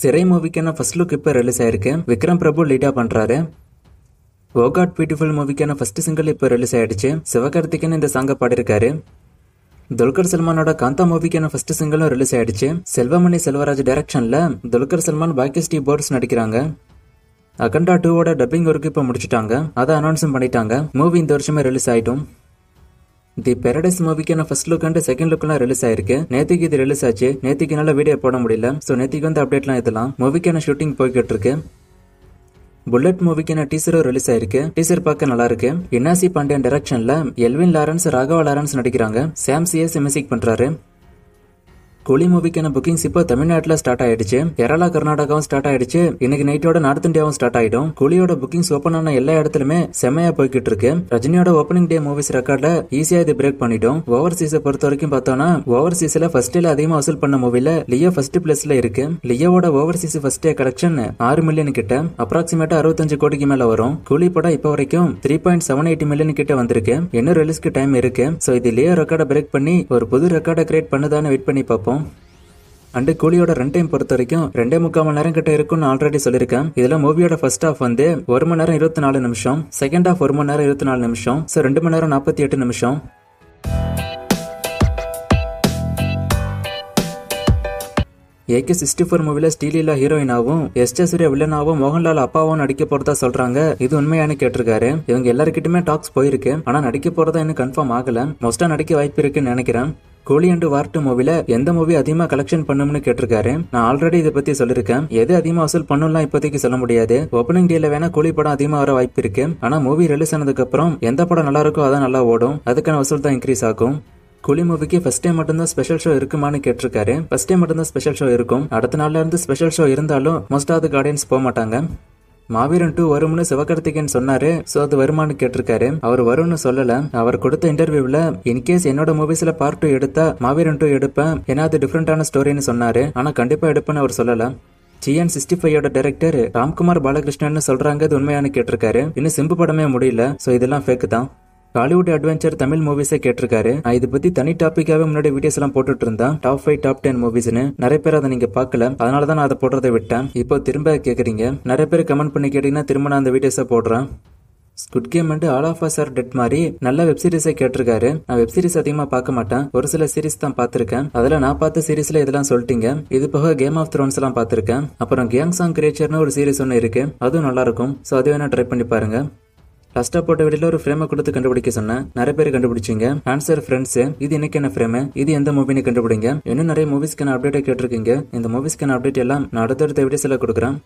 சிறை மூவிக்கான first look இப்போ release ஆயிருக்கு. விக்ரம் பிரபு லீடா பண்றாரு. ஓ காட் பியூட்டிஃபுல் மூவிக்கான ஃபர்ஸ்ட் சிங்கிள் இப்போ ரிலீஸ் ஆயிடுச்சு. சிவகார்த்திகேயன் இந்த சாங்கை பாடிருக்காரு. துல்கர் சல்மானோட காந்தா மூவிக்கான ஃபர்ஸ்ட் சிங்கிளும் ரிலீஸ் ஆயிடுச்சு. செல்வமணி செல்வராஜ் டைரக்ஷன்ல துல்கர் சல்மான் பாக்கிஸ்டி போர்ட்ஸ் நடிக்கிறாங்க. அகண்டா 2வோட டப்பிங் ஒர்க் இப்போ முடிச்சுட்டாங்க. அதை அனௌன்ஸும் பண்ணிட்டாங்க. மூவி இந்த வருஷமே ரிலீஸ் ஆயிட்டும். தி பேரடைஸ் மூவிக்கான ஃபர்ஸ்ட் லுக் அண்ட் செகண்ட் லுக்லாம் ரிலீஸ் ஆயிருக்கு. நேத்திக்கு இது ரிலீஸ் ஆச்சு. நேத்திக்கு நல்ல வீடியோ போட முடியல. ஸோ நேத்திக்கு வந்து அப்டேட்லாம் இதெல்லாம் மூவிக்கான ஷூட்டிங் போய்கிட்டு இருக்கு. புல்லட் மூவிக்கான டீசரும் ரிலீஸ் ஆயிருக்கு. டீசர் பார்க்க நல்லா இருக்கு. இன்னாசி பாண்டியன் டைரக்ஷன்ல எல்வின் லாரன்ஸ் ராகவா லாரன்ஸ் நடிக்கிறாங்க. சாம் சிஎஸ் மியூசிக் பண்றாரு. கூலி மூவிக்கான புக்கிங்ஸ் இப்போ தமிழ்நாட்டில் ஸ்டார்ட் ஆயிடுச்சு. கேரளா கர்நாடகாவும் ஸ்டார்ட் ஆயிடுச்சு. இன்னைக்கு நைட்டோட நார்த் இந்தியாவும் ஸ்டார்ட் ஆயிடும். கூலியோட புக்கிங்ஸ் ஓப்பன் ஆன எல்லா இடத்துலயுமே செம்மையா போய்கிட்டு இருக்கு. ரஜினியோட ஓப்பனிங் டே மூவிஸ் ரெக்கார்ட்ல ஈஸியா இது பிரேக் பண்ணிட்டோம். ஓவர்சீஸை பொறுத்த வரைக்கும் பார்த்தோம்னா ஓவர்சீஸ்ல ஃபர்ஸ்ட் டேல அதிகமா வசூல் பண்ண மூவில லியோ ஃபர்ஸ்ட் பிளேஸ்ல இருக்கு. லியோவோட overseas first day collection 6 million கிட்ட, அப்ராக்சிமேட்டா 65 கோடிக்கு மேல வரும். கூலி படம் இப்போ வரைக்கும் 3.78 மில்லியன் கிட்ட வந்திருக்கு. இன்னும் ரிலீஸ்க்கு டைம் இருக்கு. சோ இது லியோ ரெக்கார்டை பிரேக் பண்ணி ஒரு புது ரெக்கார்டை கிரியேட் பண்ணுதான்னு வெயிட் பண்ணி பார்ப்போம். அண்ட் கூலியோட ரன் டைம் பொறுத்த வரைக்கும் 2.25 மணி நேரம் கிட்ட இருக்கும்னு ஆல்ரெடி சொல்லியிருக்கேன். இதுல மூவியோட ஃபர்ஸ்ட் ஹாஃப் வந்து 1 மணி நேரம் 24 நிமிஷம், செகண்ட் ஹாஃப் 1 மணி நேரம் 24 நிமிஷம், ஸோ 2 மணி நேரம் 48 நிமிஷம். AK-64 மூவில ஸ்ரீலீலா ஹீரோயினாவும் எஸ்.ஜே. சூர்யா வில்லனாவும் மோகன்லால் அப்பாவும் நடிக்க போறதா சொல்றாங்க. இது உண்மையானு கேட்டிருக்காரு. இவங்க எல்லாருக்கிட்டுமே டாக்ஸ் போயிருக்கு. ஆனா நடிக்க போறதா இன்னும் கன்ஃபார்ம் ஆகல. மோஸ்டா நடிக்க வாய்ப்பு இருக்குன்னு நினைக்கிறேன். கூலி அண்ட் வார் 2 மூவில எந்த மூவி அதிகமா கலெக்ஷன் பண்ணும்னு கேட்டிருக்காரு. நான் ஆல்ரெடி இதை பத்தி சொல்லிருக்கேன். எது அதிகமா வசூல் பண்ணலாம் இப்போதைக்கு சொல்ல முடியாது. ஓப்பனிங் டேல வேணா கூலி படம் அதிகமா வர வாய்ப்பு இருக்கு. ஆனா மூவி ரிலீஸ் ஆனதுக்கு அப்புறம் எந்த படம் நல்லா இருக்கோ அதான் நல்லா ஓடும். அதுக்கான வசூல் தான் இன்க்ரீஸ் ஆகும். கூலி மூவிக்கு ஃபர்ஸ்ட் டே மட்டும்தான் ஸ்பெஷல் ஷோ இருக்குமான்னு கேட்டிருக்காரு. ஃபர்ஸ்ட் டே மட்டும்தான் ஸ்பெஷல் ஷோ இருக்கும். அடுத்த நாள்ல இருந்து ஸ்பெஷல் ஷோ இருந்தாலும் மோஸ்ட் ஆஃப் தி ஆடியன்ஸ் போக மாட்டாங்க. மாவீரன் 2 வரும்னு சிவகார்த்திகேயன் சொன்னாரு. சோ அது வருமானு கேட்டிருக்காரு. அவர் வரும்னு சொல்லல. அவர் கொடுத்த இன்டர்வியூல இன்கேஸ் என்னோட மூவிஸ்ல பார்ட் 2 எடுத்தா மாவீரன் 2 எடுப்பேன், ஏன்னா அது டிஃபரெண்டான ஸ்டோரின்னு சொன்னாரு. ஆனா கண்டிப்பா எடுப்பேன்னு அவர் சொல்லல. GN65 டைரக்டர் ராம்குமார் பாலகிருஷ்ணன் சொல்றாங்க. இது உண்மையானு கேட்டிருக்காரு. இன்னும் சிம்பு படமே முடியல. சோ இதெல்லாம் ஃபேக் தான். ஹாலிவுட் அட்வென்ச்சர் தமிழ் மூவிஸை கேட்டிருக்காரு. நான் இதை பத்தி தனி டாபிக்காவே முன்னாடி வீடியோஸ் எல்லாம் போட்டுட்டு இருந்தேன். Top 5 top 10 மூவிஸ்னு. நிறைய பேர் அதை நீங்க பாக்கல. அதனாலதான் நான் அதை போடுறதை விட்டேன். இப்போ திரும்ப கேக்குறீங்க. நிறைய பேர் கமெண்ட் பண்ணி கேட்டீங்கன்னா திரும்ப நான் அந்த வீடியோஸை போடுறேன். Squid game and all of us are dead மாதிரி நல்ல வெப் சீரிஸை கேட்டிருக்காரு. நான் வெப் சீரிஸ் அதிகமா பார்க்க மாட்டேன். ஒரு சில சீரிஸ் தான் பார்த்திருக்கேன். அதுல நான் பார்த்த சீரிஸ்ல இதெல்லாம் சொல்லிட்டீங்க. இது போக கேம் ஆஃப் த்ரோன்ஸ் எல்லாம் பார்த்திருக்கேன். அப்புறம் கேங் சாங் கிரியேச்சர்னு ஒரு சீரிஸ் ஒன்று இருக்கு. அதுவும் நல்லா இருக்கும். ஸோ அது வேணா ட்ரை பண்ணி பாருங்க. லாஸ்டா போட்ட வீடியோல ஒரு ஃப்ரேமை கொடுத்து கண்டுபிடிக்க சொன்னேன். நிறைய பேர் கண்டுபிடிச்சிங்க. Answer friends. இது இன்னைக்கு என்ன ஃப்ரேம், இது எந்த மூவின்னு கண்டுபிடிங்க. இன்னும் நிறைய மூவிஸ்க்கான அப்டேட்டை கேட்டிருக்கீங்க. இந்த மூவிஸ்க்கான அப்டேட் எல்லாம் நான் அடுத்தடுத்த வீடியோஸ்ல கொடுக்குறேன்.